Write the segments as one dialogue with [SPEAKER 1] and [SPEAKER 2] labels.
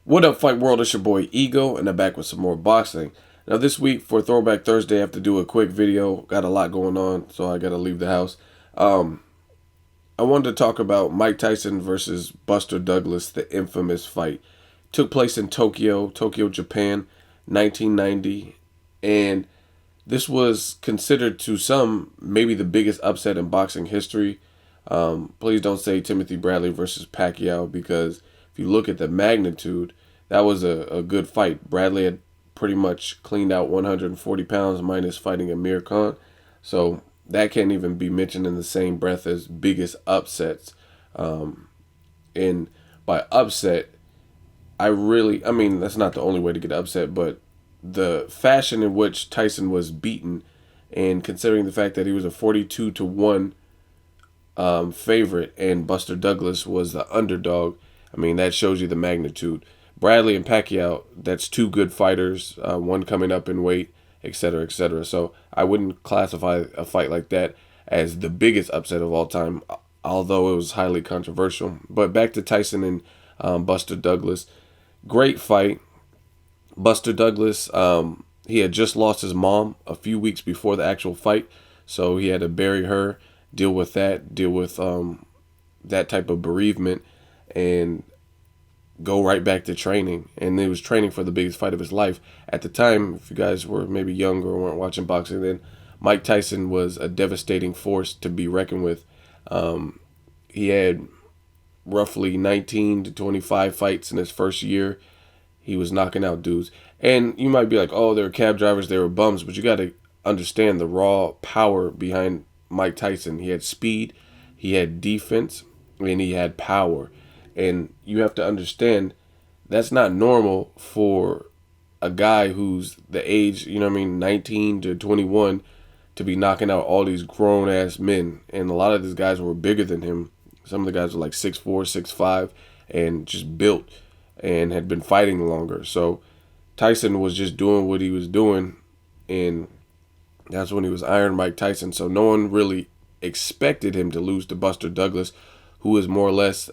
[SPEAKER 1] What up, Fight World? It's your boy Ego, and I'm back with some more boxing. Now, this week for Throwback Thursday, I have to do a quick video. Got a lot going on, so I got to leave the house. Um, I wanted to talk about Mike Tyson versus Buster Douglas, the infamous fight. Took place in Tokyo, Japan, 1990, and this was considered to some maybe the biggest upset in boxing history. Please don't say Timothy Bradley versus Pacquiao, because if you look at the magnitude, that was a good fight. Bradley had pretty much cleaned out 140 pounds minus fighting Amir Khan. So that can't even be mentioned in the same breath as biggest upsets. And by upset, I mean, that's not the only way to get upset, but the fashion in which Tyson was beaten, and considering the fact that he was a 42 to 1 favorite and Buster Douglas was the underdog, I mean, that shows you the magnitude. Bradley and Pacquiao, that's two good fighters, one coming up in weight, etc., etc. So I wouldn't classify a fight like that as the biggest upset of all time, although it was highly controversial. But back to Tyson and Buster Douglas. Great fight. Buster Douglas, he had just lost his mom a few weeks before the actual fight, so he had to bury her, deal with that type of bereavement, and go right back to training. And he was training for the biggest fight of his life. At the time, if you guys were maybe younger or weren't watching boxing then, Mike Tyson was a devastating force to be reckoned with. He had roughly 19 to 25 fights in his first year. He was knocking out dudes. And you might be like, oh, they were cab drivers, they were bums. But you got to understand the raw power behind Mike Tyson. He had speed, he had defense, and he had power. And you have to understand that's not normal for a guy who's the age, 19 to 21, to be knocking out all these grown ass men. And a lot of these guys were bigger than him. Some of the guys were like 6'4", 6'5", and just built and had been fighting longer. So Tyson was just doing what he was doing, and that's when he was Iron Mike Tyson. So no one really expected him to lose to Buster Douglas, who was more or less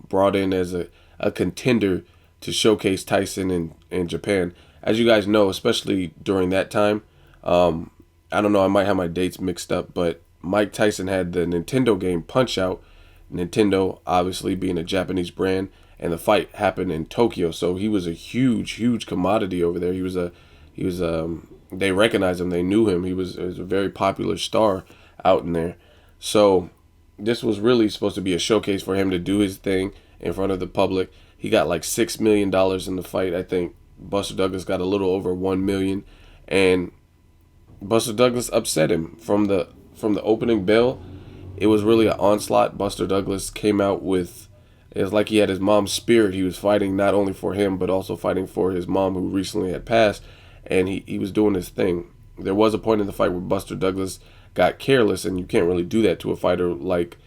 [SPEAKER 1] brought in as a contender to showcase Tyson in Japan. As you guys know, especially during that time, I don't know, I might have my dates mixed up, but Mike Tyson had the Nintendo game Punch-Out!, Nintendo obviously being a Japanese brand, and the fight happened in Tokyo. So he was a huge commodity over there. They recognized him, they knew him. He was a very popular star out in there. So this was really supposed to be a showcase for him to do his thing in front of the public. He got like $6 million in the fight. I think Buster Douglas got a little over $1 million, and Buster Douglas upset him from the opening bell. It was really an onslaught. Buster Douglas came out with, it was like he had his mom's spirit. He was fighting not only for him, but also fighting for his mom, who recently had passed, and he was doing his thing. There was a point in the fight where Buster Douglas got careless, and you can't really do that to a fighter like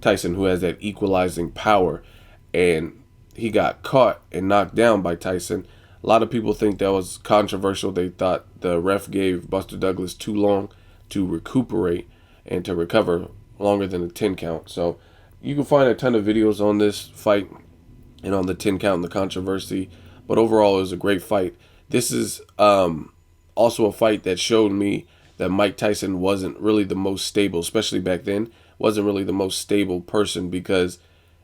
[SPEAKER 1] Tyson, who has that equalizing power, and he got caught and knocked down by Tyson. A lot of people think that was controversial. They thought the ref gave Buster Douglas too long to recuperate and to recover, longer than a 10 count. So you can find a ton of videos on this fight and on the 10 count and the controversy, but overall it was a great fight. This is also a fight that showed me that Mike Tyson wasn't really the most stable, especially back then, wasn't really the most stable person, because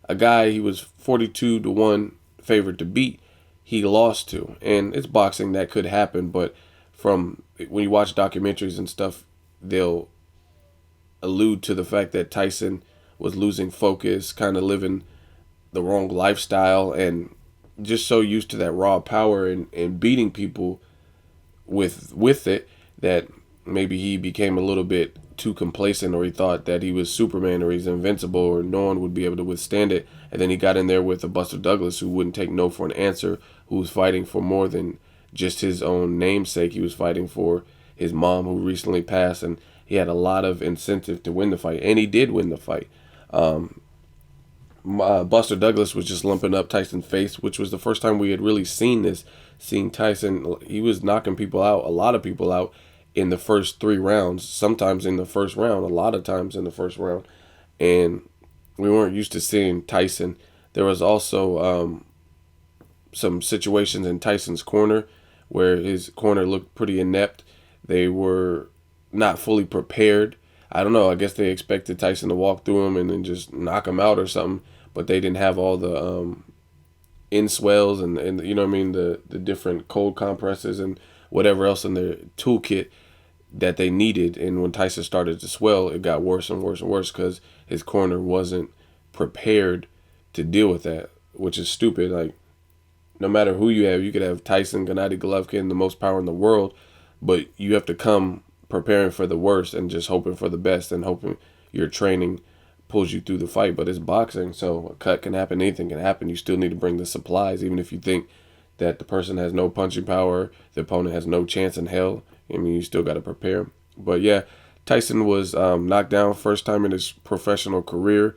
[SPEAKER 1] a guy he was 42 to 1 favorite to beat, he lost to. And it's boxing, that could happen, but from when you watch documentaries and stuff, they'll allude to the fact that Tyson was losing focus, kind of living the wrong lifestyle, and just so used to that raw power and beating people with it, that maybe he became a little bit too complacent, or he thought that he was Superman, or he's invincible, or no one would be able to withstand it. And then he got in there with a Buster Douglas who wouldn't take no for an answer, who was fighting for more than just his own namesake. He was fighting for his mom, who recently passed, and he had a lot of incentive to win the fight, and he did win the fight. Buster Douglas was just lumping up Tyson's face, which was the first time we had really seen this. Seeing Tyson, he was knocking people out, a lot of people out, in the first 3 rounds, sometimes in the first round, a lot of times in the first round. And we weren't used to seeing Tyson. There was also some situations in Tyson's corner where his corner looked pretty inept. They were not fully prepared. I don't know. I guess they expected Tyson to walk through him and then just knock him out or something, but they didn't have all the in swells and you know what I mean, the different cold compresses and whatever else in their toolkit that they needed. And when Tyson started to swell, it got worse and worse and worse because his corner wasn't prepared to deal with that, which is stupid. Like, no matter who you have, you could have Tyson, Gennady Golovkin, the most power in the world, but you have to come preparing for the worst and just hoping for the best and hoping your training pulls you through the fight. But it's boxing, so a cut can happen, anything can happen. You still need to bring the supplies, even if you think that the person has no punching power, the opponent has no chance in hell. I mean, you still got to prepare. But yeah, Tyson was knocked down first time in his professional career,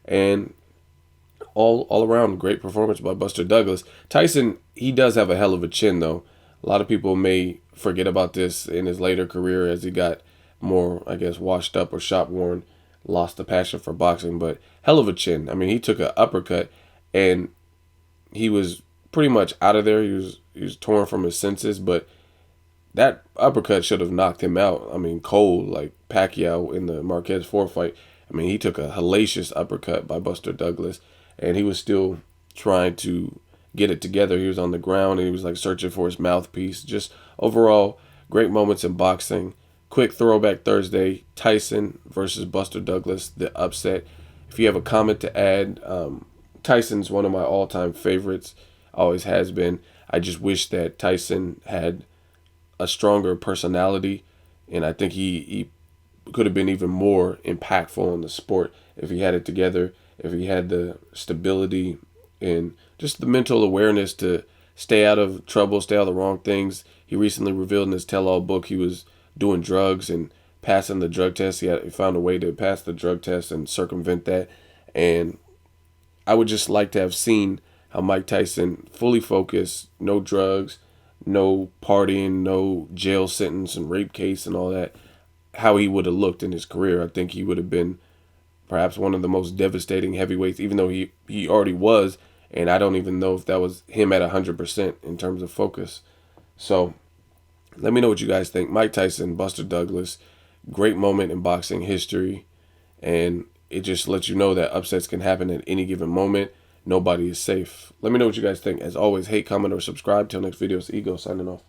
[SPEAKER 1] and all around great performance by Buster Douglas. Tyson, he does have a hell of a chin though. A lot of people may forget about this in his later career as he got more, I guess, washed up or shop worn, lost the passion for boxing, but hell of a chin. I mean, he took an uppercut and he was pretty much out of there. He was torn from his senses, but that uppercut should have knocked him out. I mean, cold, like Pacquiao in the Marquez 4 fight. I mean, he took a hellacious uppercut by Buster Douglas, and he was still trying to get it together. He was on the ground, and he was like searching for his mouthpiece. Just overall, great moments in boxing. Quick Throwback Thursday, Tyson versus Buster Douglas, the upset. If you have a comment to add, Tyson's one of my all-time favorites, always has been. I just wish that Tyson had a stronger personality, and I think he could have been even more impactful in the sport if he had it together, if he had the stability and just the mental awareness to stay out of trouble, stay out of the wrong things. He recently revealed in his tell-all book he was doing drugs and passing the drug test. He found a way to pass the drug test and circumvent that. And I would just like to have seen how Mike Tyson fully focused, no drugs, no partying, no jail sentence and rape case and all that, how he would have looked in his career. I think he would have been perhaps one of the most devastating heavyweights, even though he already was, and I don't even know if that was him at 100% in terms of focus. So let me know what you guys think. Mike Tyson, Buster Douglas, great moment in boxing history, and it just lets you know that upsets can happen at any given moment. Nobody is safe. Let me know what you guys think. As always, hate, comment, or subscribe. Till next video, it's Ego signing off.